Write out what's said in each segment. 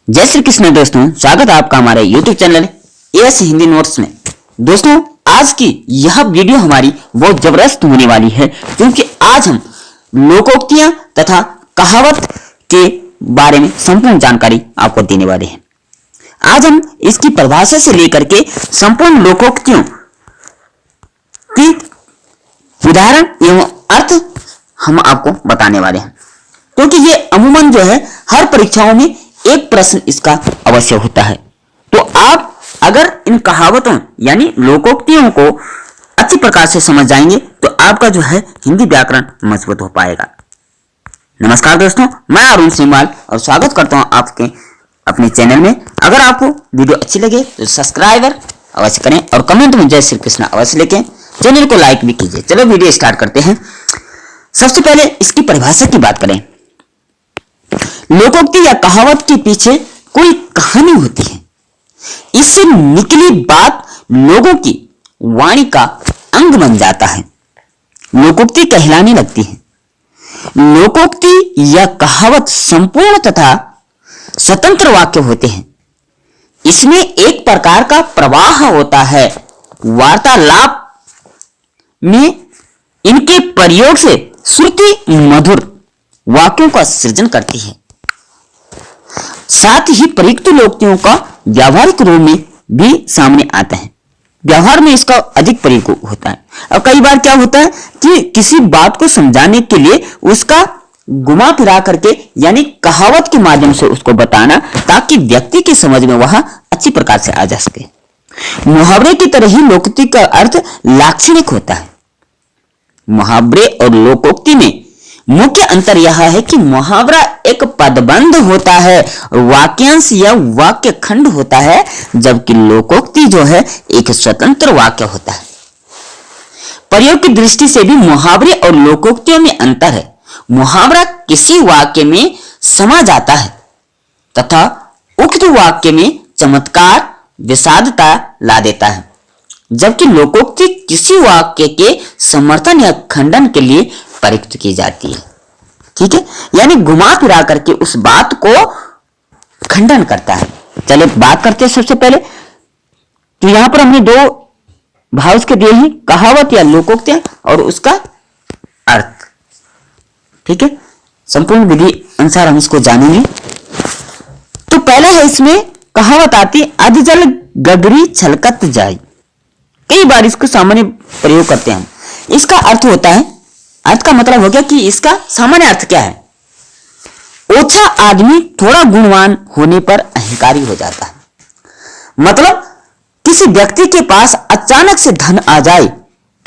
जय श्री कृष्ण दोस्तों, स्वागत है आपका हमारे YouTube channel S Hindi notes में। दोस्तों, आज की यह वीडियो हमारी बहुत जबरदस्त होने वाली है क्योंकि आज हम लोकोक्तियां तथा कहावत के बारे में संपूर्ण जानकारी आपको देने वाले हैं। आज हम इसकी परिभाषा से लेकर के संपूर्ण लोकोक्तियों की उदाहरण एवं अर्थ हम आपको बताने वाले हैं, क्योंकि ये अमूमन जो है हर परीक्षाओं में एक प्रश्न इसका अवश्य होता है। तो आप अगर इन कहावतों यानी लोकोक्तियों को अच्छी प्रकार से समझ जाएंगे तो आपका जो है हिंदी व्याकरण मजबूत हो पाएगा। नमस्कार दोस्तों, मैं अरुण सिंहवाल और स्वागत करता हूं आपके अपने चैनल में। अगर आपको वीडियो अच्छी लगे तो सब्सक्राइबर अवश्य करें और कमेंट में जय श्री कृष्ण अवश्य लिखें। चैनल को लाइक भी कीजिए। चलो वीडियो स्टार्ट करते हैं। सबसे पहले इसकी परिभाषा की बात करें। लोकोक्ति या कहावत के पीछे कोई कहानी होती है। इससे निकली बात लोगों की वाणी का अंग बन जाता है, लोकोक्ति कहलाने लगती है। लोकोक्ति या कहावत संपूर्ण तथा स्वतंत्र वाक्य होते हैं। इसमें एक प्रकार का प्रवाह होता है। वार्तालाप में इनके प्रयोग से श्रुति मधुर वाक्यों का सृजन करती है। साथ ही प्रयुक्त लोकोक्तियों का व्यावहारिक रूप में भी सामने आता है। व्यवहार में इसका अधिक प्रयोग होता है। और कई बार क्या होता है कि किसी बात को समझाने के लिए उसका घुमा फिरा करके यानी कहावत के माध्यम से उसको बताना, ताकि व्यक्ति की समझ में वह अच्छी प्रकार से आ जा सके। मुहावरे की तरह ही लोकोक्ति का अर्थ लाक्षणिक होता है। मुहावरे और लोकोक्ति में मुख्य अंतर यह है कि मुहावरा एक पदबंध होता है, वाक्यांश या वाक्य खंड होता है, जबकि लोकोक्ति जो है एक स्वतंत्र वाक्य होता है। प्रयोग की दृष्टि से भी मुहावरे और लोकोक्तियों में अंतर है। मुहावरा किसी वाक्य में समा जाता है तथा उक्त वाक्य में चमत्कार विषादता ला देता है, जबकि लोकोक्ति किसी वाक्य के समर्थन या खंडन के लिए प्रयुक्त की जाती है। ठीक है, यानी घुमा फिरा करके उस बात को खंडन करता है। चलिए बात करते हैं। सबसे पहले तो यहां पर हमने दो भाव उसके दिए हैं, कहावत या लोकोक्तियां और उसका अर्थ। ठीक है, संपूर्ण विधि अनुसार हम इसको जानेंगे। तो पहला है, इसमें कहावत आती है, अधजल गगरी छलकत जाए। कई बार इसको सामान्य प्रयोग करते हैं हम। इसका अर्थ होता है, अर्थ का मतलब हो गया कि इसका सामान्य अर्थ क्या है। ओछा आदमी थोड़ा गुणवान होने पर अहंकारी हो जाता है। मतलब किसी व्यक्ति के पास अचानक से धन आ जाए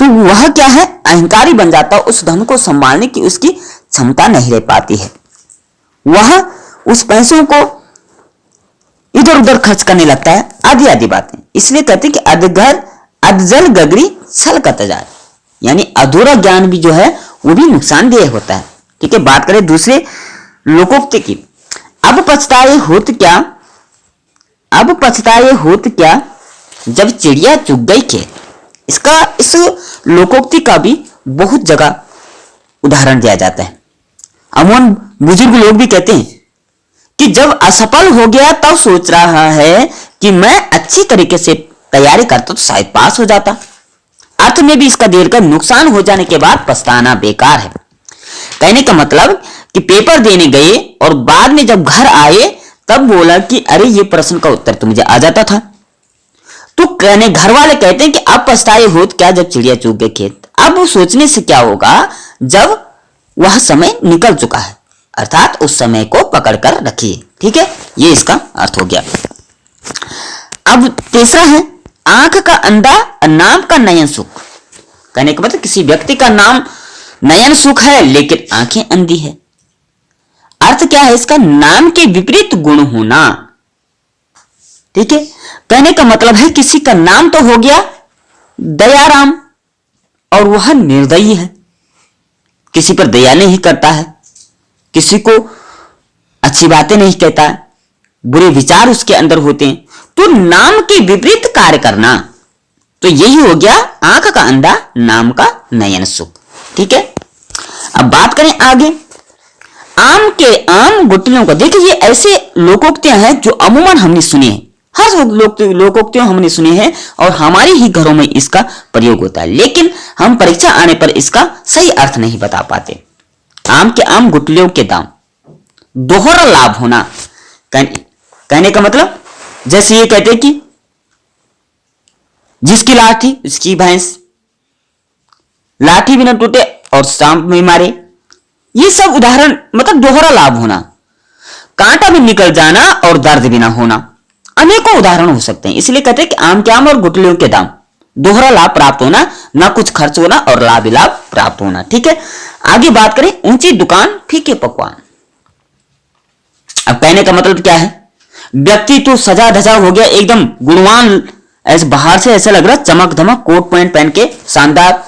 तो वह क्या है, अहंकारी बन जाता है। उस धन को संभालने की उसकी क्षमता नहीं रह पाती है। वह उस पैसों को इधर उधर खर्च करने लगता है, आदि आदि बातें। इसलिए कहते हैं कि अधजल गगरी छलकत जाए, यानी अधूरा ज्ञान भी जो है वो भी नुकसानदेह होता है। ठीक है, बात करें दूसरे लोकोक्ति की। अब पछताए होत क्या जब चिड़िया चुग गई खेत। इस लोकोक्ति का भी बहुत जगह उदाहरण दिया जाता है। अमूमन बुजुर्ग लोग भी कहते हैं कि जब असफल हो गया तब सोच रहा है कि मैं अच्छी तरीके से तैयारी करता तो शायद पास हो जाता। अर्थ में भी इसका दीर्घ नुकसान हो जाने के बाद पछताना बेकार है। कहने का मतलब कि पेपर देने गए और बाद में जब घर आए तब बोला कि अरे ये प्रश्न का उत्तर तो मुझे आ जाता था। तो कहने घर वाले कहते हैं कि अब पछताए होत क्या जब चिड़िया चुग गए खेत। अब वो सोचने से क्या होगा जब वह समय निकल चुका है, अर्थात उस समय को पकड़ कर रखिए। ठीक है, ये इसका अर्थ हो गया। अब तीसरा है, आंख का अंधा नाम का नयन सुख। कहने का मतलब किसी व्यक्ति का नाम नयन सुख है लेकिन आंखें अंधी है। अर्थ क्या है इसका, नाम के विपरीत गुण होना। ठीक है, कहने का मतलब है किसी का नाम तो हो गया दयाराम और वह निर्दयी है, किसी पर दया नहीं करता है, किसी को अच्छी बातें नहीं कहता है, बुरे विचार उसके अंदर होते हैं। तो नाम के विपरीत कार्य करना, तो यही हो गया आंख का अंधा नाम का नयन सुख। ठीक है, अब बात करें आगे। आम गुठलियों का, देखिए ये ऐसे लोकोक्तियां हैं जो अमूमन हमने सुनी है, हर लोकोक्तियों हमने सुनी है और हमारे ही घरों में इसका प्रयोग होता है, लेकिन हम परीक्षा आने पर इसका सही अर्थ नहीं बता पाते। आम के आम गुठलियों के दाम, दोहरा लाभ होना, कहने का मतलब जैसे ये कहते कि जिसकी लाठी उसकी भैंस, लाठी भी न टूटे और सांप भी मारे, ये सब उदाहरण मतलब दोहरा लाभ होना, कांटा भी निकल जाना और दर्द भी ना होना, अनेकों उदाहरण हो सकते हैं। इसलिए कहते हैं कि आम के आम और गुठलियों के दाम, दोहरा लाभ प्राप्त होना, ना कुछ खर्च होना और लाभ ही लाभ प्राप्त होना। ठीक है, आगे बात करें ऊंची दुकान फीके पकवान। अब कहने का मतलब क्या है, व्यक्ति तो सजा धजा हो गया एकदम गुणवान, ऐसे बाहर से ऐसा लग रहा चमक धमक कोट पैंट पहन के शानदार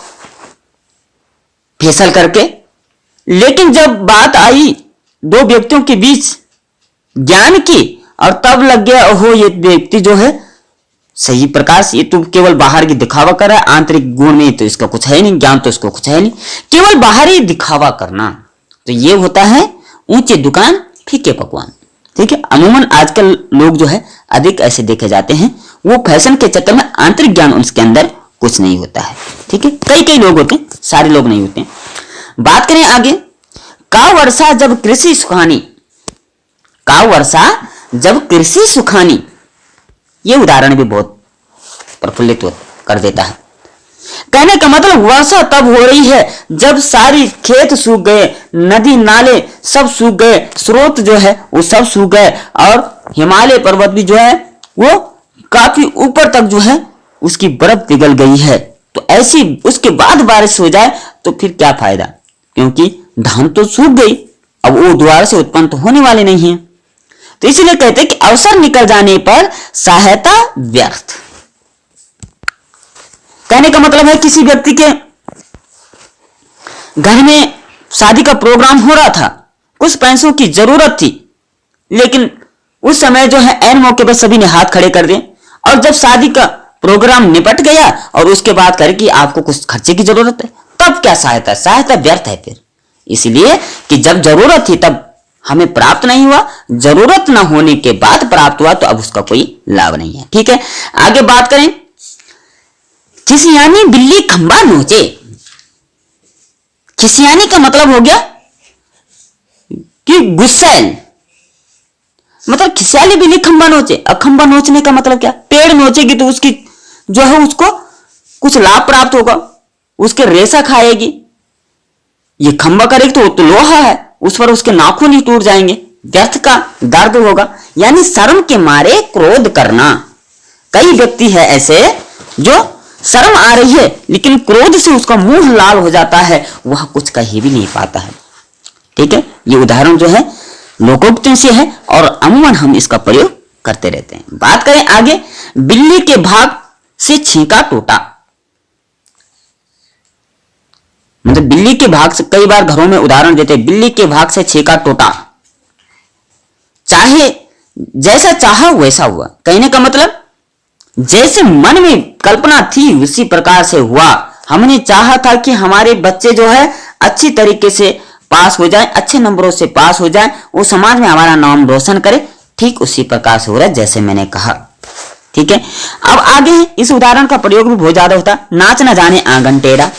फेसल करके, लेकिन जब बात आई दो व्यक्तियों के बीच ज्ञान की और तब लग गया ओहो ये व्यक्ति जो है सही प्रकार से, ये तो केवल बाहर की दिखावा कर रहा है, आंतरिक गुण में तो इसका कुछ है नहीं, ज्ञान तो इसको कुछ है नहीं, केवल बाहरी दिखावा करना, तो ये होता है ऊंची दुकान फीके पकवान। ठीक है, अमूमन आजकल लोग जो है अधिक ऐसे देखे जाते हैं, वो फैशन के चक्कर में आंतरिक ज्ञान उसके अंदर कुछ नहीं होता है। ठीक है, कई कई लोग होते हैं, सारे लोग नहीं होते हैं। बात करें आगे, का वर्षा जब कृषि सुखानी, का वर्षा जब कृषि सुखानी, ये उदाहरण भी बहुत प्रफुल्लित कर देता है। कहने का मतलब वर्षा तब हो रही है जब सारी खेत सूख गए, नदी नाले सब सूख गए, स्रोत जो है वो सब सूख गए और हिमालय पर्वत भी जो है वो काफी ऊपर तक जो है उसकी बर्फ पिघल गई है। तो ऐसी उसके बाद बारिश हो जाए तो फिर क्या फायदा, क्योंकि धान तो सूख गई, अब वो दोबारा से उत्पन्न तो होने वाले नहीं है। तो इसीलिए कहते हैं कि अवसर निकल जाने पर सहायता व्यर्थ। कहने का मतलब है किसी व्यक्ति के घर में शादी का प्रोग्राम हो रहा था, कुछ पैसों की जरूरत थी, लेकिन उस समय जो है ऐन मौके पर सभी ने हाथ खड़े कर दिए, और जब शादी का प्रोग्राम निपट गया और उसके बाद करे कि आपको कुछ खर्चे की जरूरत है, तब क्या सहायता, सहायता व्यर्थ है फिर। इसलिए कि जब जरूरत थी तब हमें प्राप्त नहीं हुआ, जरूरत न होने के बाद प्राप्त हुआ तो अब उसका कोई लाभ नहीं है। ठीक है, आगे बात करें, खिसियानी बिल्ली खंबा नोचे। खिसियानी का मतलब हो गया कि गुस्सैल, मतलब खिसियाली बिल्ली खंबा नोचे। अब खंबा नोचने का मतलब क्या, पेड़ नोचेगी तो उसकी जो है उसको कुछ लाभ प्राप्त होगा, उसके रेशा खाएगी। ये खंबा करेगी तो लोहा है, उस पर उसके नाखून ही टूट जाएंगे, व्यर्थ का दर्द होगा। यानी शर्म के मारे क्रोध करना। कई व्यक्ति है ऐसे जो शर्म आ रही है लेकिन क्रोध से उसका मुंह लाल हो जाता है, वह कुछ कह भी नहीं पाता है। ठीक है, ये उदाहरण जो है लोकोक्तियों से है और अमूमन हम इसका प्रयोग करते रहते हैं। बात करें आगे, बिल्ली के भाग से छींका टूटा। मतलब बिल्ली के भाग से, कई बार घरों में उदाहरण देते हैं, बिल्ली के भाग से छींका टूटा, चाहे जैसा चाहा वैसा हुआ। कहने का मतलब जैसे मन में कल्पना थी उसी प्रकार से हुआ। हमने चाहा था कि हमारे बच्चे जो है अच्छी तरीके से पास हो जाए, अच्छे नंबरों से पास हो जाए, वो समाज में हमारा नाम रोशन करे, ठीक उसी प्रकार से हो रहा है जैसे मैंने कहा। ठीक है, अब आगे इस उदाहरण का प्रयोग भी बहुत ज्यादा होता है, नाच न जाने आंगन टेढ़ा।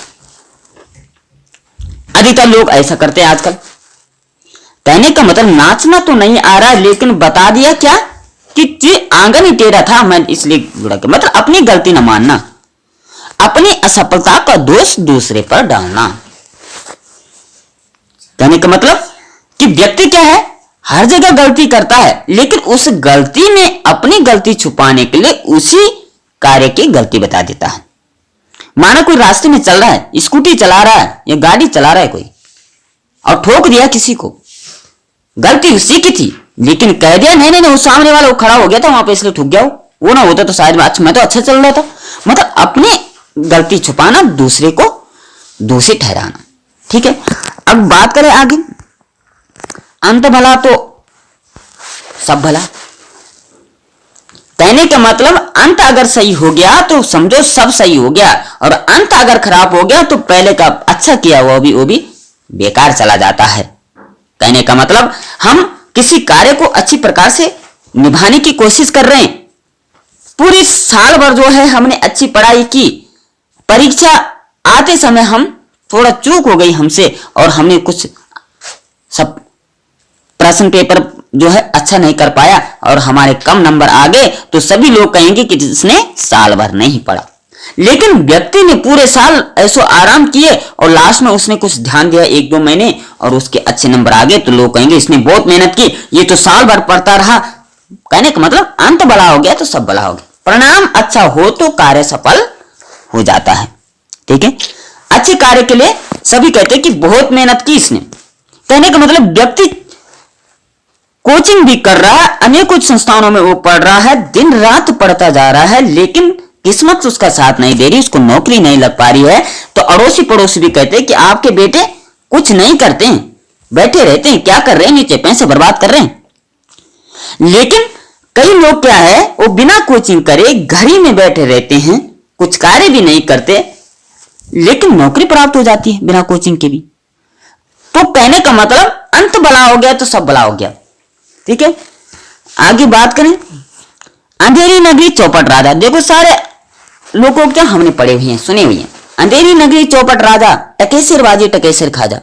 अधिकतर लोग ऐसा करते हैं आजकल। कहने का मतलब नाचना तो नहीं आ रहा लेकिन बता दिया क्या कि आंगन ही टेढ़ा था, मैं इसलिए जुड़ा के, मतलब अपनी गलती न मानना, अपनी असफलता का दोष दूसरे पर डालना। कहने का मतलब कि व्यक्ति क्या है, हर जगह गलती करता है लेकिन उस गलती में अपनी गलती छुपाने के लिए उसी कार्य की गलती बता देता है। माना कोई रास्ते में चल रहा है, स्कूटी चला रहा है या गाड़ी चला रहा है कोई, और ठोक दिया किसी को, गलती उसी की थी लेकिन कह दिया नहीं नहीं नहीं, वो सामने वाला वो खड़ा हो गया था वहां पे इसलिए ठुक गया, वो ना होता तो शायद अच्छा, मैं तो अच्छा चल रहा था। मतलब अपनी गलती छुपाना, दूसरे को दोषी ठहराना। ठीक है, अब बात करें आगे, अंत भला तो सब भला। कहने का मतलब अंत अगर सही हो गया तो समझो सब सही हो गया, और अंत अगर खराब हो गया तो पहले का अच्छा किया वो भी बेकार चला जाता है। कहने का मतलब हम किसी कार्य को अच्छी प्रकार से निभाने की कोशिश कर रहे हैं। पूरे साल भर जो है हमने अच्छी पढ़ाई की, परीक्षा आते समय हम थोड़ा चूक हो गई हमसे और हमने कुछ सब प्रश्न पेपर जो है अच्छा नहीं कर पाया और हमारे कम नंबर आ गए, तो सभी लोग कहेंगे कि जिसने साल भर नहीं पढ़ा। लेकिन व्यक्ति ने पूरे साल ऐसो आराम किए और लास्ट में उसने कुछ ध्यान दिया 1-2 महीने और उसके अच्छे नंबर आ गए, तो लोग कहेंगे इसने बहुत मेहनत की, ये तो साल भर पढ़ता रहा। कहने का मतलब अंत भला हो गया तो सब भला हो गया। परिणाम अच्छा हो तो कार्य सफल हो जाता है। ठीक है, अच्छे कार्य के लिए सभी कहते हैं कि बहुत मेहनत की इसने। कहने का मतलब व्यक्ति कोचिंग भी कर रहा है, अनेक कुछ संस्थानों में वो पढ़ रहा है, दिन रात पढ़ता जा रहा है, लेकिन किस्मत उसका साथ नहीं दे रही, उसको नौकरी नहीं लग पा रही है। तो अड़ोसी पड़ोसी भी कहते हैं कि आपके बेटे कुछ नहीं करते हैं, बैठे रहते हैं, क्या कर रहे हैं, नीचे पैसे बर्बाद कर रहे हैं। लेकिन कई लोग क्या है, वो बिना कोचिंग करे घर ही में बैठे रहते हैं, कुछ कार्य भी नहीं करते, लेकिन नौकरी प्राप्त हो जाती है बिना कोचिंग के भी। तो कहने का मतलब अंत भला हो गया तो सब भला हो गया। ठीक है, आगे बात करें, अंधेरी नगरी चौपट राजा। देखो सारे लोगों क्या हमने पढ़े हुए हैं, सुने हुए हैं। अंधेरी नगरी चौपट राजा, टकेसर बाजी टकेसर खाजा।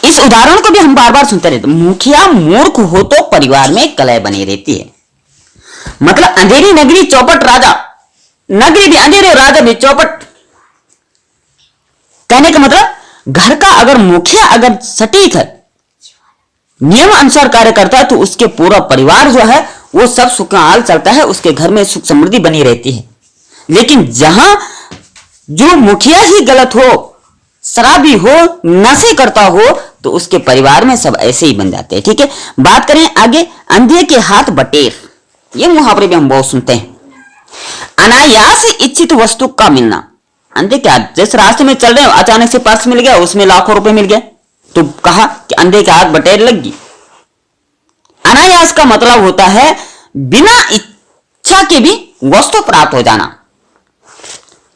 इस उदाहरण को भी हम बार बार सुनते रहते। मुखिया मूर्ख हो तो परिवार में कलह बनी रहती है। मतलब अंधेरी नगरी चौपट राजा, नगरी भी अंधेरे और राजा भी चौपट। कहने का मतलब घर का अगर मुखिया अगर सटीक है, नियम अनुसार कार्य करता है, तो उसके पूरा परिवार जो है वो सब सुखहाल चलता है, उसके घर में सुख समृद्धि बनी रहती है। लेकिन जहां जो मुखिया ही गलत हो, शराबी हो, नशे करता हो, तो उसके परिवार में सब ऐसे ही बन जाते हैं। ठीक है, बात करें आगे, अंधे के हाथ बटेर। ये मुहावरे भी हम बहुत सुनते हैं। अनायास इच्छित वस्तु का मिलना। अंधे क्या, जिस रास्ते में चल रहे हो अचानक से पर्स मिल गया, उसमें लाखों रुपए मिल गए, तो कहा कि अंधे के हाथ बटेर लग गई। अनायास का मतलब होता है बिना इच्छा के भी वस्तु प्राप्त हो जाना।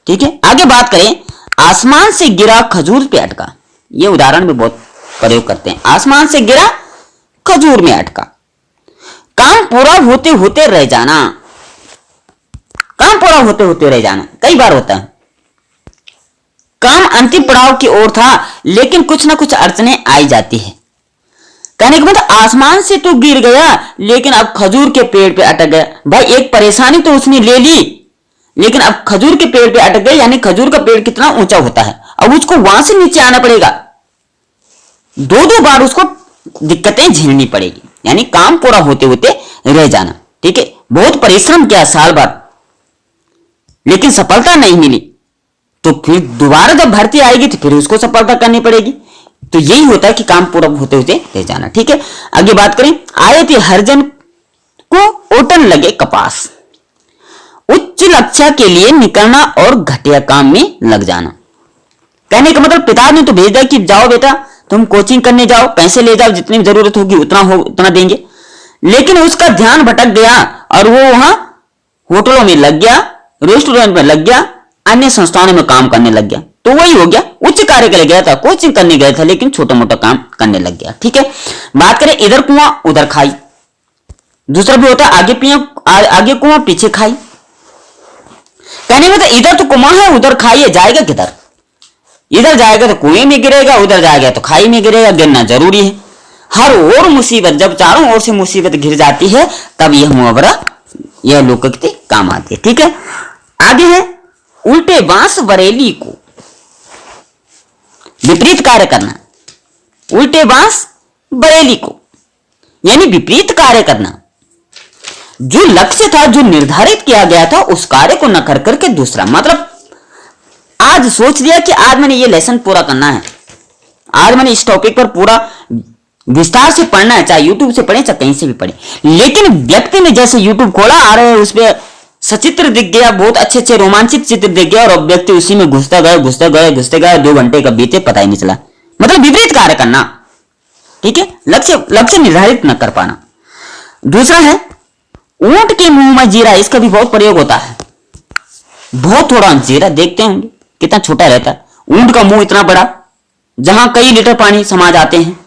ठीक है, आगे बात करें, आसमान से गिरा खजूर पे अटका। ये उदाहरण भी बहुत प्रयोग करते हैं। आसमान से गिरा खजूर में अटका। काम पूरा होते होते रह जाना। काम पूरा होते होते रह जाना कई बार होता है। काम अंतिम पड़ाव की ओर था, लेकिन कुछ ना कुछ अड़चने आई जाती है। कहने का मतलब आसमान से तो गिर गया, लेकिन अब खजूर के पेड़ पे अटक गया। भाई एक परेशानी तो उसने ले ली, लेकिन अब खजूर के पेड़ पे अटक गए, यानी खजूर का पेड़ कितना ऊंचा होता है, अब उसको वहां से नीचे आना पड़ेगा। 2-2 बार उसको दिक्कतें झेलनी पड़ेगी, यानी काम पूरा होते होते रह जाना। ठीक है, बहुत परिश्रम किया साल भर, लेकिन सफलता नहीं मिली, तो फिर दोबारा जब भर्ती आएगी तो फिर उसको सफलता करनी पड़ेगी। तो यही होता है कि काम पूरा होते होते रह जाना। ठीक है, आगे बात करें, आए थे हरजन को ओटन लगे कपास। उच्च लक्ष्य के लिए निकलना और घटिया काम में लग जाना। कहने का मतलब पिता ने तो भेज दिया कि जाओ बेटा तुम कोचिंग करने जाओ, पैसे ले जाओ, जितनी जरूरत होगी उतना देंगे, लेकिन उसका ध्यान भटक गया और वो वहां होटलों में लग गया, रेस्टोरेंट में लग गया, अन्य संस्थानों में काम करने लग गया। तो वही हो गया, उच्च कार्य के लिए गया था, कोचिंग करने गया था, लेकिन छोटा मोटा काम करने लग गया। ठीक है, बात करें, इधर कुआं उधर खाई। दूसरा भी होता है आगे कुआं पीछे खाई। कहने में तो इधर तो कुआं है उधर खाई है, जाएगा किधर? इधर जाएगा तो कुएं में गिरेगा, उधर जाएगा तो खाई में गिरेगा। गिरना जरूरी है। हर ओर मुसीबत, जब चारों ओर से मुसीबत घिर जाती है तब यह मुहावरा, यह लोकोक्ति काम आती है। ठीक है, आगे है, उल्टे बांस बरेली को। विपरीत कार्य करना, उल्टे बांस बरेली को, यानी विपरीत कार्य करना। जो लक्ष्य था, जो निर्धारित किया गया था, उस कार्य को न कर करके दूसरा, मतलब आज सोच लिया कि आज मैंने ये लेसन पूरा करना है, आज मैंने इस टॉपिक पर पूरा विस्तार से पढ़ना है, चाहे यूट्यूब से पढ़े चाहे कहीं से भी पढ़े। लेकिन व्यक्ति ने जैसे यूट्यूब खोला, आ रहे उसपे सचित्र दिख गया, बहुत अच्छे अच्छे रोमांचित चित्र दिख गया, और अब व्यक्ति उसी में घुसता गया 2 घंटे का बीते पता ही नहीं चला। मतलब विपरीत कार्य करना। ठीक है, लक्ष्य निर्धारित न कर पाना। दूसरा है, ऊंट के मुंह में जीरा। इसका भी बहुत प्रयोग होता है। बहुत थोड़ा जीरा देखते होंगे कितना छोटा रहता है, ऊंट का मुंह इतना बड़ा, जहां कई लीटर पानी समा जाते हैं,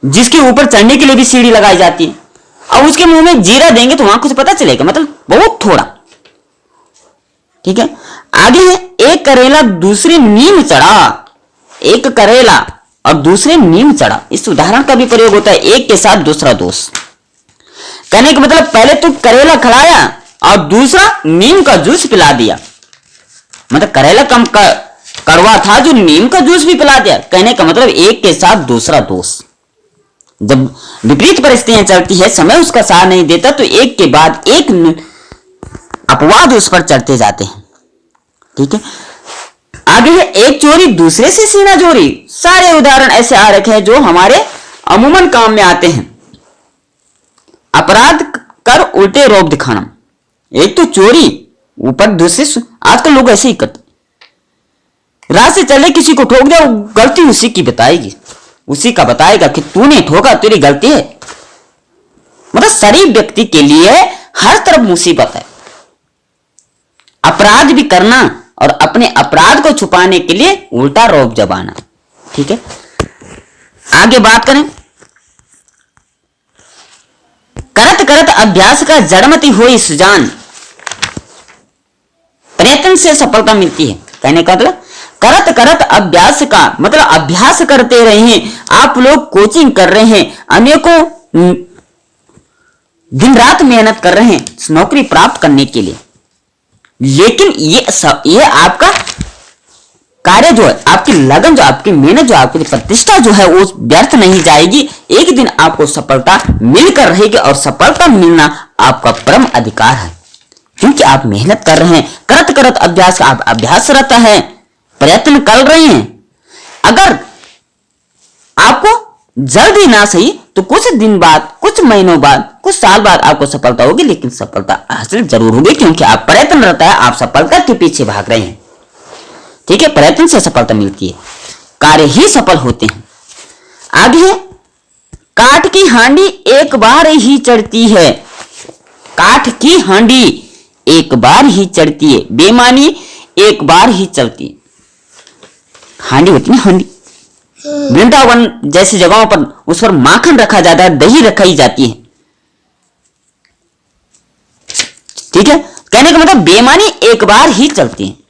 जिसके ऊपर चढ़ने के लिए भी सीढ़ी लगाई जाती है, और उसके मुंह में जीरा देंगे तो वहां कुछ पता चलेगा, मतलब बहुत थोड़ा। ठीक है, आगे है, एक करेला दूसरे नीम चढ़ा। एक करेला और दूसरे नीम चढ़ा, इस उदाहरण का भी प्रयोग होता है, एक के साथ दूसरा दोष। कहने का मतलब पहले तो करेला खिलाया और दूसरा नीम का जूस पिला दिया, मतलब करेला कम कड़वा था जो नीम का जूस भी पिला दिया। कहने का मतलब एक के साथ दूसरा दोष। जब विपरीत परिस्थितियां चलती है, समय उसका साथ नहीं देता, तो एक के बाद एक अपवाद उस पर चढ़ते जाते हैं। ठीक है, आगे है, एक चोरी दूसरे से सीना चोरी। सारे उदाहरण ऐसे आ रखे हैं जो हमारे अमूमन काम में आते हैं। अपराध कर उल्टे रोब दिखाना, एक तो चोरी, ऊपर दूसरे, आजकल लोग ऐसे ही करते, राह से चले किसी को ठोक दे, गलती उसी की बताएगी, उसी का बताएगा कि तूने ठोका, तेरी गलती है। मतलब शरीफ व्यक्ति के लिए हर तरफ मुसीबत है। अपराध भी करना और अपने अपराध को छुपाने के लिए उल्टा रोब जबाना। ठीक है, आगे बात करें, करत करत अभ्यास का जड़मती हुई सुजान, प्रयत्न से सफलता मिलती है। कहने का मतलब करत करत अभ्यास का मतलब अभ्यास करते रहे हैं। आप लोग कोचिंग कर रहे हैं, अनेकों दिन रात मेहनत कर रहे हैं नौकरी प्राप्त करने के लिए, लेकिन ये आपका कार्य जो है, आपकी लगन जो, आपकी मेहनत जो, आपकी प्रतिष्ठा जो है, वो व्यर्थ नहीं जाएगी। एक दिन आपको सफलता मिलकर रहेगी और सफलता मिलना आपका परम अधिकार है, क्योंकि आप मेहनत कर रहे हैं। करत करत अभ्यास, आप अभ्यासरत है, प्रयत्न कर रहे हैं। अगर आपको जल्दी ना सही तो कुछ दिन बाद, कुछ महीनों बाद, कुछ साल बाद आपको सफलता होगी, लेकिन सफलता हासिल जरूर होगी, क्योंकि आप प्रयत्नरत है, आप सफलता के पीछे भाग रहे हैं। ठीक है, प्रयत्न से सफलता मिलती है, कार्य ही सफल होते हैं। आगे है, काठ की हांडी एक बार ही चढ़ती है। काठ की हांडी एक बार ही चढ़ती है, बेईमानी एक बार ही चलती है। हांडी होती है हांडी, वृंदावन जैसी जगहों पर उस पर माखन रखा जाता है, दही रखाई जाती है। ठीक है, कहने का मतलब बेईमानी एक बार ही चलती है।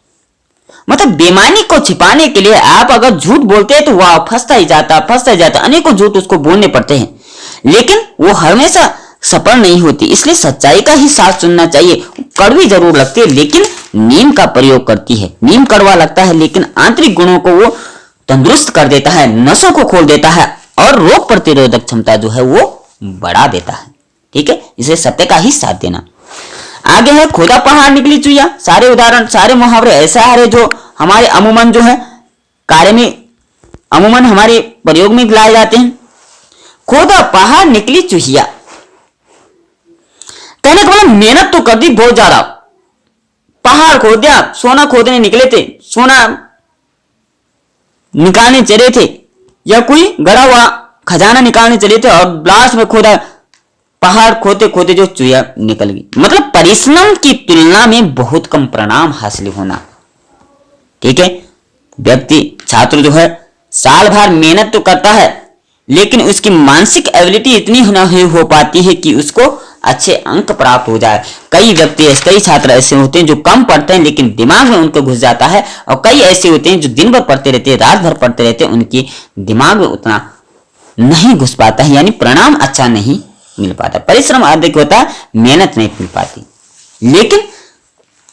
मतलब बेईमानी को छिपाने के लिए आप अगर झूठ बोलते हैं तो वह फंसता ही जाता, अनेकों झूठ उसको बोलने पड़ते हैं, लेकिन वो हमेशा सफल नहीं होती। इसलिए सच्चाई का ही साथ सुनना चाहिए। कड़वी जरूर लगती है, लेकिन नीम का प्रयोग करती है। नीम कड़वा लगता है, लेकिन आंतरिक गुणों को वो तंदुरुस्त कर देता है, नसों को खोल देता है और रोग प्रतिरोधक क्षमता जो है वो बढ़ा देता है। ठीक है, इसे सत्य का ही साथ देना। आगे है, खोदा पहाड़ निकली चुईया। सारे उदाहरण, सारे मुहावरे ऐसा है जो हमारे अमूमन जो है कार्य में, अमूमन हमारे प्रयोग में लाए जाते हैं। खोदा पहाड़ निकली चुहिया, कहने का मतलब मेहनत तो कर दी बहुत ज्यादा, पहाड़ खोद दिया, सोना खोदने निकले थे, सोना निकालने चले थे, या कोई गड़ा हुआ खजाना निकालने चले थे और लास्ट में खोदा, पहाड़ खोदते खोदते जो चुहिया निकल गई। मतलब परिश्रम की तुलना में बहुत कम परिणाम हासिल होना। ठीक है, व्यक्ति, छात्र जो है साल भर मेहनत तो करता है, लेकिन उसकी मानसिक एबिलिटी इतनी नहीं हो पाती है कि उसको अच्छे अंक प्राप्त हो जाए। कई व्यक्ति, कई छात्र ऐसे होते हैं जो कम पढ़ते हैं लेकिन दिमाग में उनको घुस जाता है, और कई ऐसे होते हैं जो दिन भर पढ़ते रहते हैं, रात भर पढ़ते रहते हैं, उनकी दिमाग में उतना नहीं घुस पाता है, यानी परिणाम अच्छा नहीं मिल पाता। परिश्रम अधिक होता है, मेहनत नहीं मिल पाती। लेकिन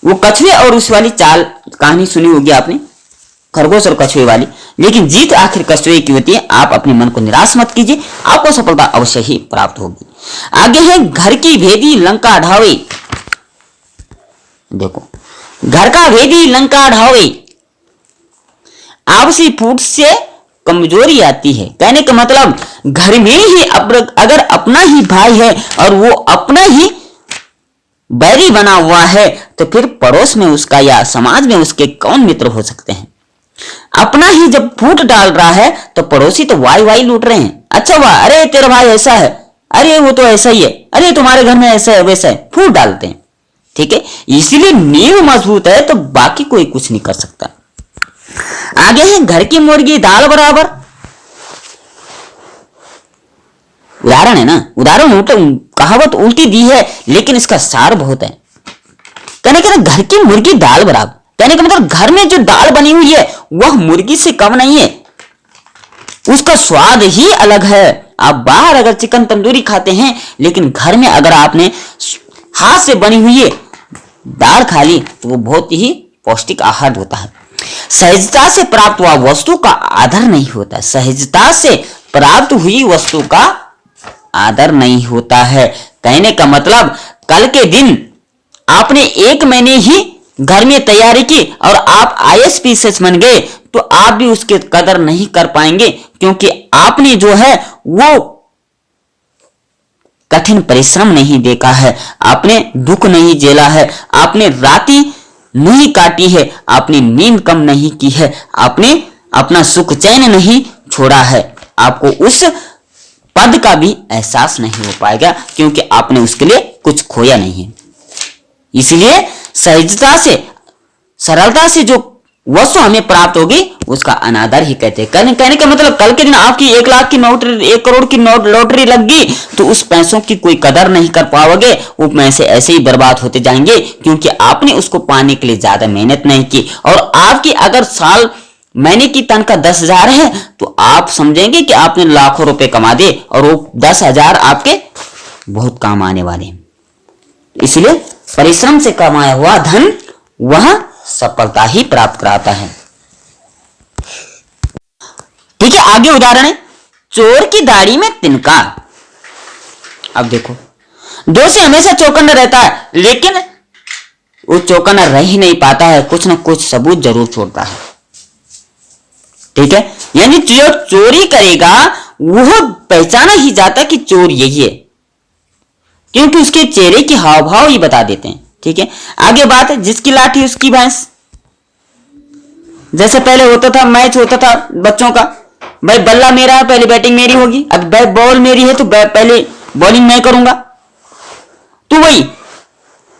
वो कछुए और उस वाली चाल कहानी सुनी होगी आपने, खरगोश और कछुए वाली, लेकिन जीत आखिर कछुए की होती है। आप अपने मन को निराश मत कीजिए, आपको सफलता अवश्य ही प्राप्त होगी। आगे है, घर की भेदी लंका ढावे। देखो, घर का भेदी लंका ढावे, आपसी फूट से कमजोरी आती है। कहने का मतलब घर में ही अगर अपना ही भाई है और वो अपना ही बैरी बना हुआ है, तो फिर पड़ोस में उसका या समाज में उसके कौन मित्र हो सकते हैं। अपना ही जब फूट डाल रहा है तो पड़ोसी तो वाई वाई लूट रहे हैं। अच्छा वाह, अरे तेरा भाई ऐसा है, अरे वो तो ऐसा ही है, अरे तुम्हारे घर में ऐसा है वैसा है, फूट डालते हैं। ठीक है, इसीलिए नींव मजबूत है तो बाकी कोई कुछ नहीं कर सकता। आगे है घर की मुर्गी दाल बराबर। उदाहरण है ना, उदाहरण कहावत उल्टी दी है लेकिन इसका सार बहुत है। कहने का घर की मुर्गी दाल बराबर, कहने का मतलब घर में जो दाल बनी हुई है वह मुर्गी से कम नहीं है, उसका स्वाद ही अलग है। आप बाहर अगर चिकन तंदूरी खाते हैं लेकिन घर में अगर आपने हाथ से बनी हुई दाल खा ली तो वो बहुत ही पौष्टिक आहार होता है। सहजता से प्राप्त हुआ वस्तु का आदर नहीं होता, सहजता से प्राप्त हुई वस्तु का आदर नहीं होता है। कहने का मतलब कल के दिन आपने 1 महीने ही घर में तैयारी की और आप IAS बन गए तो आप भी उसके कदर नहीं कर पाएंगे, क्योंकि आपने जो है वो कठिन परिश्रम नहीं देखा है, आपने दुख नहीं झेला है, आपने राती नहीं काटी है, आपने नींद कम नहीं की है, आपने अपना सुख चैन नहीं छोड़ा है। आपको उस पद का भी एहसास नहीं हो पाएगा क्योंकि आपने उसके लिए कुछ खोया नहीं है। इसलिए सहजता से सरलता से जो वस्तु हमें प्राप्त होगी उसका अनादर ही कहते हैं। कहने का मतलब कल के दिन आपकी 1 लाख की नोट 1 करोड़ की नोट लॉटरी लग गई तो उस पैसों की कोई कदर नहीं कर पाओगे, वो पैसे ऐसे ही बर्बाद होते जाएंगे क्योंकि आपने उसको पाने के लिए ज्यादा मेहनत नहीं की। और आपकी अगर साल महीने की तनख्वाह 10,000 है तो आप समझेंगे कि आपने लाखों रुपए कमा दिए और वो 10,000 आपके बहुत काम आने वाले हैं। इसलिए परिश्रम से कमाया हुआ धन वह सफलता ही प्राप्त कराता है। ठीक है, आगे उदाहरण है चोर की दाढ़ी में तिनका। अब देखो, दोषी हमेशा चौकन्ना रहता है लेकिन वो चौकन्ना रह ही नहीं पाता है, कुछ ना कुछ सबूत जरूर छोड़ता है। ठीक है, यानी जो चोरी करेगा वह पहचाना ही जाता कि चोर यही है, क्योंकि उसके चेहरे के हाव भाव ही बता देते हैं। ठीक है, आगे बात है जिसकी लाठी उसकी भैंस। जैसे पहले होता था, मैच होता था बच्चों का, भाई बल्ला मेरा है पहले बैटिंग मेरी होगी, अब बॉल मेरी है तो पहले बॉलिंग मैं करूंगा। तो वही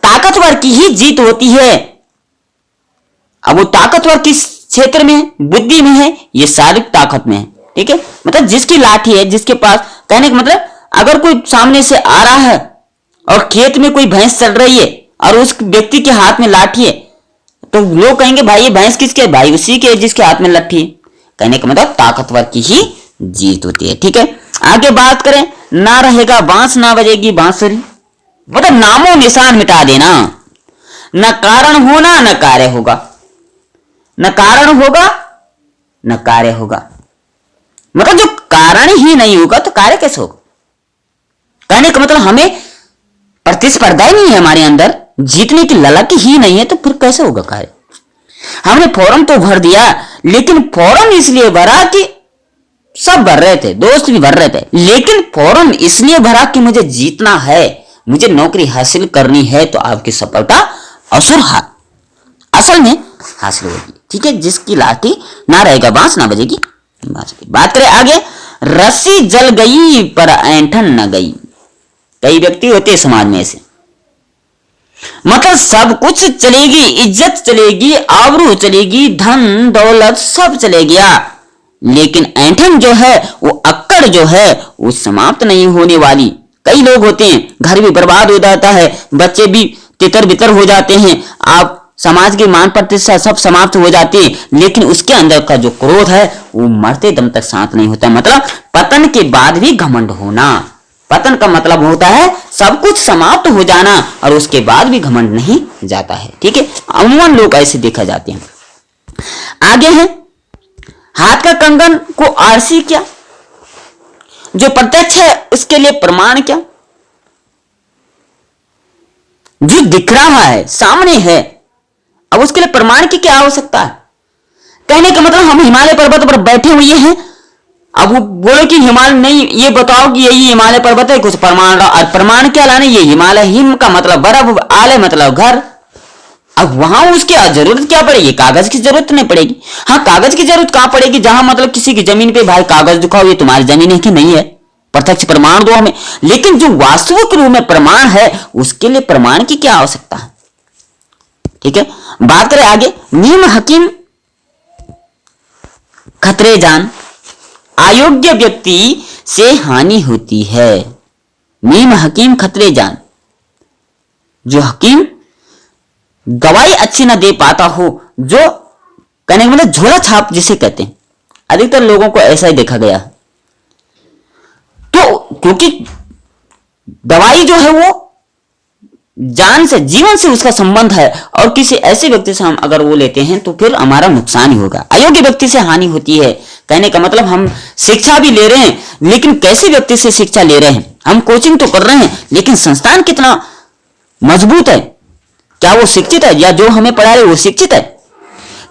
ताकतवर की ही जीत होती है। अब वो ताकतवर किस क्षेत्र में है? बुद्धि में है, ये शारीरिक ताकत में है। ठीक है, मतलब जिसकी लाठी है, जिसके पास, कहने का मतलब अगर कोई सामने से आ रहा है और खेत में कोई भैंस चल रही है और उस व्यक्ति के हाथ में लाठी है तो लोग कहेंगे भाई ये भैंस किसके? भाई उसी के जिसके हाथ में लाठी है। कहने का मतलब ताकतवर की ही जीत होती है। ठीक है, आगे बात करें, ना रहेगा बांस ना बजेगी बांसुरी, मतलब नामो निशान मिटा देना। न कारण होना न कार्य होगा, न कारण होगा न कार्य होगा, मतलब जो कारण ही नहीं होगा तो कार्य कैसे होगा? कहने का मतलब हमें प्रतिस्पर्धा ही नहीं है हमारे अंदर, जीतने की ललक ही नहीं है तो फिर कैसे होगा कार्य? हमने फॉर्म तो भर दिया लेकिन फॉर्म इसलिए भरा कि सब भर रहे थे, दोस्त भी भर रहे थे, लेकिन फॉर्म इसलिए भरा कि मुझे जीतना है, मुझे नौकरी हासिल करनी है, तो आपकी सफलता असल में हासिल होगी। ठीक है, जिसकी लाठी ना रहेगा बांस ना बजेगी बांसुरी। बात करें आगे, रस्सी जल गई पर ऐंठन न गई। कई व्यक्ति होते हैं समाज में ऐसे, मतलब सब कुछ चलेगी, इज्जत चलेगी, आबरू चलेगी, धन दौलत सब चले गया, लेकिन ऐंठन जो है, वो अक्कड़ जो है वो समाप्त नहीं होने वाली। कई लोग होते हैं घर भी बर्बाद हो जाता है, बच्चे भी तितर बितर हो जाते हैं, आप समाज की मान प्रतिष्ठा सब समाप्त हो जाती है, लेकिन उसके अंदर का जो क्रोध है वो मरते दम तक शांत नहीं होता। मतलब पतन के बाद भी घमंड होना। पतन का मतलब होता है सब कुछ समाप्त हो जाना और उसके बाद भी घमंड नहीं जाता है। ठीक है, अमूमन लोग ऐसे देखा जाते हैं। आगे है, हाथ का कंगन को आरसी क्या, जो प्रत्यक्ष है उसके लिए प्रमाण क्या। जो दिख रहा है सामने है, अब उसके लिए प्रमाण की क्या आवश्यकता है? कहने का मतलब हम हिमालय पर्वत पर बैठे हुए हैं, अब वो बोलो कि हिमालय नहीं, ये बताओ कि यही हिमालय पर्वत है, कुछ प्रमाण और प्रमाण क्या लाने? ये हिमालय, हिम का मतलब बर्फ, आलय मतलब घर। अब वहां उसकी जरूरत क्या पड़ेगी? कागज की जरूरत नहीं पड़ेगी। हाँ, कागज की जरूरत कहां पड़ेगी? जहां मतलब किसी की जमीन पे भाई कागज दिखाओ ये तुम्हारी जमीन है कि नहीं है, प्रत्यक्ष प्रमाण दो हमें। लेकिन जो वास्तविक रूप में प्रमाण है उसके लिए प्रमाण की क्या आवश्यकता है? ठीक है, बात करें आगे, नीम हकीम खतरे जान, अयोग्य व्यक्ति से हानि होती है। मीम हकीम खतरे जान, जो हकीम गवाही अच्छी ना दे पाता हो, जो कहने का मतलब झोला छाप जिसे कहते हैं, अधिकतर लोगों को ऐसा ही देखा गया। तो क्योंकि गवाही जो है वो जान से, जीवन से उसका संबंध है, और किसी ऐसे व्यक्ति से हम अगर वो लेते हैं तो फिर हमारा नुकसान ही होगा। अयोग्य व्यक्ति से हानि होती है, कहने का मतलब हम शिक्षा भी ले रहे हैं, लेकिन कैसे व्यक्ति से शिक्षा ले रहे हैं। हम कोचिंग तो कर रहे हैं, लेकिन संस्थान कितना मजबूत है, क्या वो शिक्षित है, या जो हमें पढ़ा रहे वो शिक्षित है।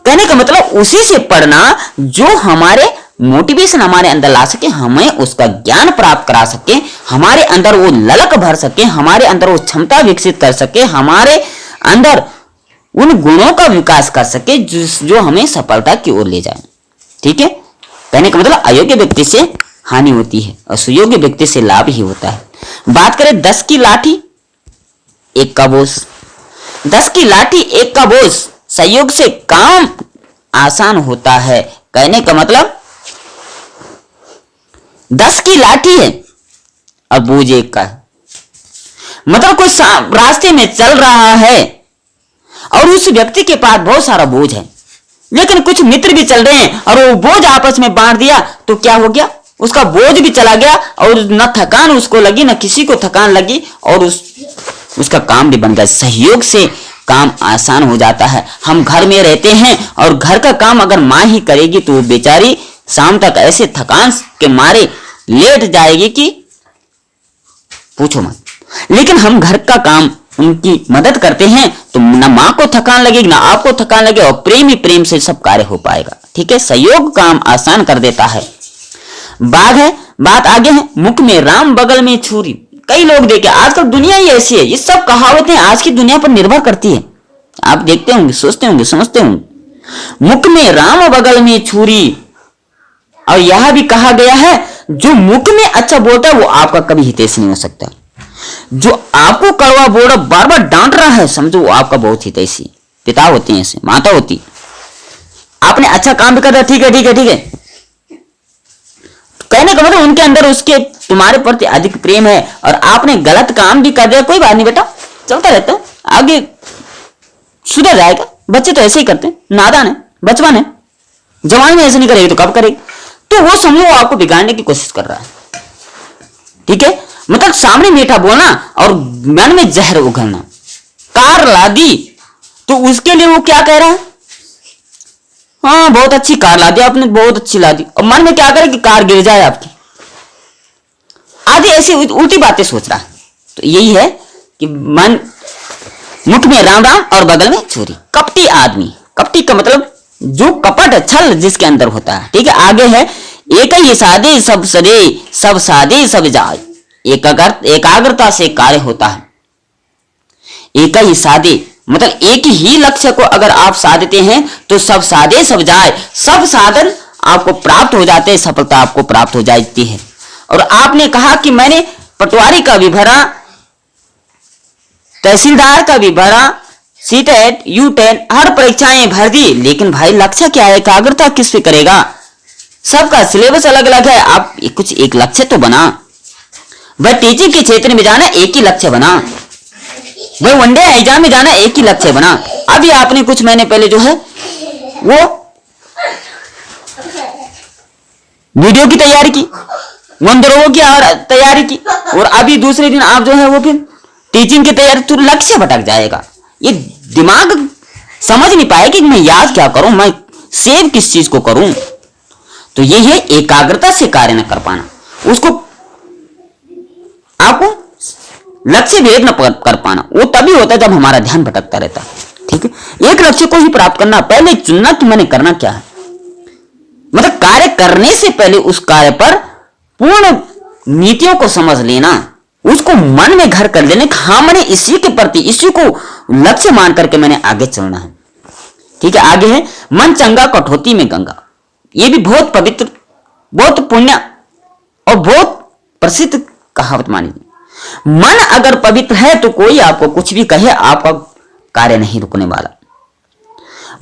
कहने का मतलब उसी से पढ़ना जो हमारे मोटिवेशन हमारे अंदर ला सके, हमें उसका ज्ञान प्राप्त करा सके, हमारे अंदर वो ललक भर सके, हमारे अंदर वो क्षमता विकसित कर सके, हमारे अंदर उन गुणों का विकास कर सके जो हमें सफलता की ओर ले जाए। ठीक है, कहने का मतलब अयोग्य व्यक्ति से हानि होती है और सुयोग्य व्यक्ति से लाभ ही होता है। बात करें 10 की लाठी 1 का बोझ। 10 की लाठी 1 का बोझ, सहयोग से काम आसान होता है। कहने का मतलब 10 की लाठी है और बोझ 1 का है। मतलब कोई रास्ते में चल रहा है और उस व्यक्ति के पास बहुत सारा बोझ है, लेकिन कुछ मित्र भी चल रहे हैं और वो बोझ आपस में बांट दिया तो क्या हो गया, उसका बोझ भी चला गया और न थकान उसको लगी, न किसी को थकान लगी, और उसका काम भी बन गया। सहयोग से काम आसान हो जाता है। हम घर में रहते हैं और घर का काम अगर माँ ही करेगी तो वो बेचारी शाम तक ऐसे थकान के मारे लेट जाएगी कि पूछो मत। लेकिन हम घर का काम उनकी मदद करते हैं तो ना माँ को थकान लगेगी, ना आपको थकान लगेगी, और प्रेम ही प्रेम से सब कार्य हो पाएगा। ठीक है, सहयोग काम आसान कर देता है। बात आगे है, मुख में राम बगल में छुरी। कई लोग देखे, आजकल दुनिया ही ऐसी है, ये सब कहावतें आज की दुनिया पर निर्भर करती है। आप देखते होंगे, सोचते होंगे, समझते होंगे। मुख में राम बगल में छुरी, और यह भी कहा गया है जो मुख में अच्छा बोलता है वो आपका कभी हितैषी नहीं हो सकता। जो आपको कड़वा बोल रहा, बार बार डांट रहा है, समझो वो आपका बहुत हितैषी। पिता होती है ऐसे, माता होती, आपने अच्छा काम भी कर दिया, ठीक है ठीक है ठीक है, कहने का मतलब उनके अंदर उसके तुम्हारे प्रति अधिक प्रेम है। और आपने गलत काम भी कर दिया, कोई बात नहीं बेटा, चलता रहता है, आगे सुधर जाएगा। बच्चे तो ऐसे ही करते हैं, नादान है, बचपन है, जवानी में ऐसे नहीं करेगी तो कब करेगी। तो वो समझो वो आपको बिगाड़ने की कोशिश कर रहा है। ठीक है, मतलब सामने मीठा बोलना और मन में जहर उगलना। कार ला दी तो उसके लिए वो क्या कह रहा है, हाँ बहुत अच्छी कार ला दी आपने, बहुत अच्छी ला दी, और मन में क्या करे कि कार गिर जाए आपकी, आदि ऐसी उल्टी बातें सोच रहा है। तो यही है कि मन, मुख में राम राम और बगल में छुरी। कपटी आदमी, कपटी का मतलब जो कपट छल जिसके अंदर होता है। ठीक है, आगे है, एक ही सादे सब सदे, सब सादे सब जाए। एकाग्रता से कार्य होता है। एक ही सादे मतलब एक ही लक्ष्य को अगर आप साधते हैं तो सब सादे सब जाए, सब साधन आपको प्राप्त हो जाते हैं, सफलता आपको प्राप्त हो जाती है। और आपने कहा कि मैंने पटवारी का भी भरा, तहसीलदार का भी भरा, सीटेट, यूटेट, हर परीक्षाएं भर दी, लेकिन भाई लक्ष्य क्या है, एकाग्रता किस पे करेगा। सबका सिलेबस अलग अलग है, आप कुछ एक लक्ष्य तो बना। भाई टीचिंग के क्षेत्र में जाना, एक ही लक्ष्य बना। भाई वनडे एग्जाम में जाना, एक ही लक्ष्य बना। अभी आपने कुछ महीने पहले जो है वो वीडियो की तैयारी की, मंदिरों की तैयारी की, और अभी दूसरे दिन आप जो है वो फिर टीचिंग की तैयारी, तो लक्ष्य भटक जाएगा। ये दिमाग समझ नहीं पाए कि मैं याद क्या करूं, मैं सेव किस चीज को करूं। तो ये है एकाग्रता से कार्य न कर पाना, उसको आपको लक्ष्य भेद न कर पाना। वो तभी होता है जब हमारा ध्यान भटकता रहता है। ठीक है, एक लक्ष्य को ही प्राप्त करना, पहले चुनना कि मैंने करना क्या है। मतलब कार्य करने से पहले उस कार्य पर पूर्ण नीतियों को समझ लेना, उसको मन में घर कर लेने, हाँ मैंने इसी के प्रति, इसी को लक्ष्य मान करके मैंने आगे चलना है। ठीक है, आगे है, मन चंगा कठौती में गंगा। ये भी बहुत पवित्र, बहुत पुण्य और बहुत प्रसिद्ध कहावत मानी। मन अगर पवित्र है तो कोई आपको कुछ भी कहे, आपका कार्य नहीं रुकने वाला।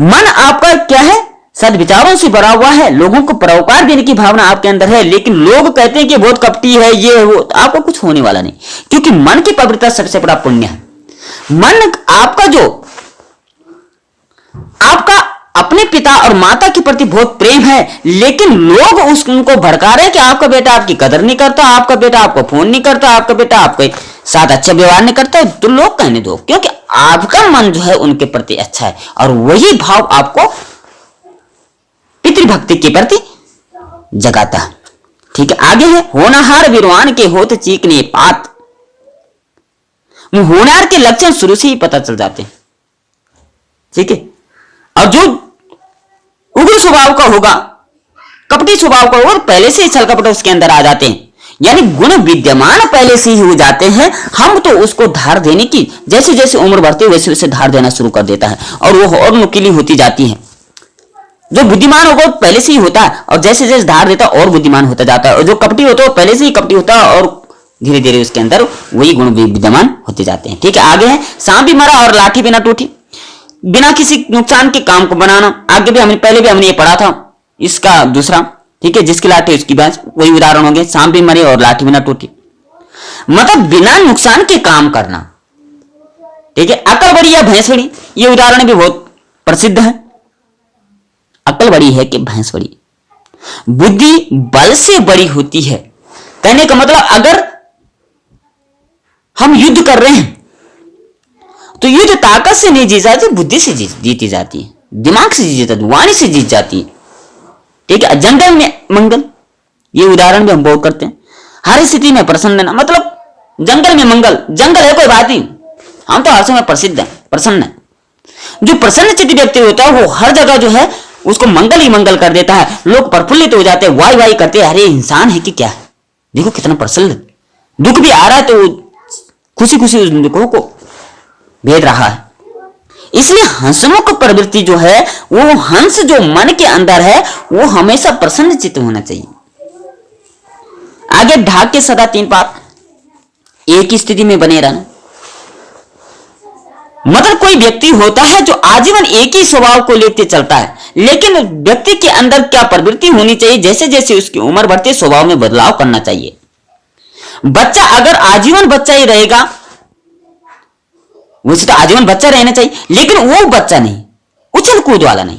मन आपका क्या है, सद्विचारों से भरा हुआ है, लोगों को परोपकार देने की भावना आपके अंदर है, लेकिन लोग कहते हैं कि बहुत कपटी है, ये है वो, तो आपको कुछ होने वाला नहीं, क्योंकि मन की पवित्रता सबसे बड़ा पुण्य है। मन आपका जो आपका अपने पिता और माता के प्रति बहुत प्रेम है, लेकिन लोग उनको भड़का रहे हैं कि आपका बेटा आपकी कदर नहीं करता, आपका बेटा आपको फोन नहीं करता, आपका बेटा आपके साथ अच्छा व्यवहार नहीं करता, तो लोग कहने दो, क्योंकि आपका मन जो है उनके प्रति अच्छा है और वही भाव आपको पितृभक्ति के प्रति जगाता है। ठीक है, आगे है होनहार विद्वान के होत चीकने पात। होनहार के लक्षण शुरू से ही पता चल जाते हैं। ठीक है, और जो उग्र स्वभाव का होगा, कपटी स्वभाव का होगा, पहले से ही छल कपट उसके अंदर आ जाते हैं, यानी गुण विद्यमान पहले से ही हो जाते हैं। हम तो उसको धार देने की जैसे जैसे उम्र बढ़ती है वैसे वैसे धार देना शुरू कर देता है और वो और नुकीली होती जाती है। जो बुद्धिमान होगा वो पहले से ही होता है और जैसे जैसे धार देता है और बुद्धिमान होता जाता है, और जो कपटी होता है वो पहले से ही कपटी होता है और धीरे धीरे उसके अंदर वही गुण विद्यमान होते जाते हैं। ठीक है, आगे है सांप भी मरा और लाठी भी ना टूटी। बिना किसी नुकसान के काम को बनाना, आगे भी हमने पहले भी हमने ये पढ़ा था इसका दूसरा। ठीक है, जिसकी लाठी उसकी बात, वही उदाहरण हो गए, सांप भी मरे और लाठी भी ना टूटी, मतलब बिना नुकसान के काम करना। ठीक है, अकल बड़ी या भैंस बड़ी, ये उदाहरण भी बहुत प्रसिद्ध है। अकल बड़ी है कि भैंस बड़ी, बुद्धि बल से बड़ी होती है। कहने का मतलब अगर हम युद्ध कर रहे हैं तो युद्ध ताकत से नहीं जीत जाती, बुद्धि से जीती जाती है, दिमाग से जीत जाती, वाणी से जीत जाती है। ठीक है, जंगल में मंगल, ये उदाहरण भी हम बहुत करते हैं। हर स्थिति में प्रसन्न रहना, मतलब जंगल में मंगल, जंगल है कोई बात ही, हम तो हर समय प्रसिद्ध है, प्रसन्न है। जो प्रसन्न चित्त व्यक्ति होता है वो हर जगह जो है उसको मंगल ही मंगल कर देता है। लोग प्रफुल्लित हो जाते हैं, वाई वाई करते हैं, अरे इंसान है कि क्या है, देखो कितना प्रसन्न, दुख भी आ रहा है तो खुशी खुशी उस दुखों को भेद रहा है। इसलिए हंसमुख प्रवृत्ति जो है, वो हंस जो मन के अंदर है वो हमेशा प्रसन्न चित्त होना चाहिए। आगे ढाक के सदा तीन पाप, एक ही स्थिति में बने रहना, मतलब कोई व्यक्ति होता है जो आजीवन एक ही स्वभाव को लेते चलता है, लेकिन व्यक्ति के अंदर क्या प्रवृत्ति होनी चाहिए, जैसे जैसे उसकी उम्र बढ़ती स्वभाव में बदलाव करना चाहिए। बच्चा अगर आजीवन बच्चा ही रहेगा, वैसे तो आजीवन बच्चा रहना चाहिए, लेकिन वो बच्चा नहीं, उछल कूद वाला नहीं,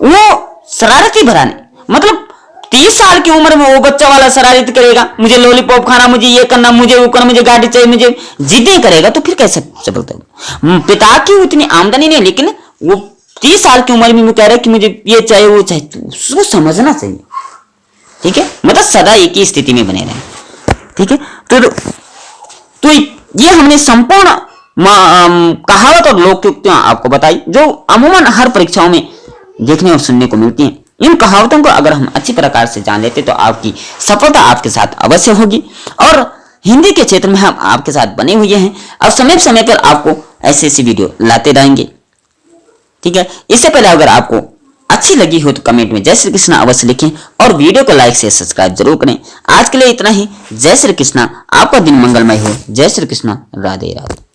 वो शरारती भरा नहीं, मतलब 30 साल की उम्र में वो बच्चा वाला शरारत करेगा, मुझे लॉलीपॉप खाना, मुझे ये करना, मुझे वो करना, मुझे गाड़ी चाहिए, मुझे जिद्दें करेगा, तो फिर कैसे सफलता होगी। पिता की उतनी आमदनी नहीं, लेकिन वो 30 साल की उम्र में वो कह रहा है कि मुझे ये चाहिए वो चाहिए, तो उसको समझना चाहिए। ठीक है, मतलब सदा एक ही स्थिति में बने रहे। ठीक है, तो ये हमने संपूर्ण कहावत और लोकोक्तियां आपको बताई, जो अमूमन हर परीक्षाओं में देखने और सुनने को मिलती हैं। इन कहावतों को अगर हम अच्छी प्रकार से जान लेते तो आपकी सफलता आपके साथ अवश्य होगी। और हिंदी के क्षेत्र में हम आपके साथ बने हुए हैं और समय समय पर आपको ऐसे ऐसी वीडियो लाते रहेंगे। ठीक है, इससे पहले अगर आपको अच्छी लगी हो तो कमेंट में जय श्री कृष्णा अवश्य लिखें और वीडियो को लाइक से सब्सक्राइब जरूर करें। आज के लिए इतना ही। जय श्री कृष्णा, आपका दिन मंगलमय हो। जय श्री कृष्णा, राधे राधे।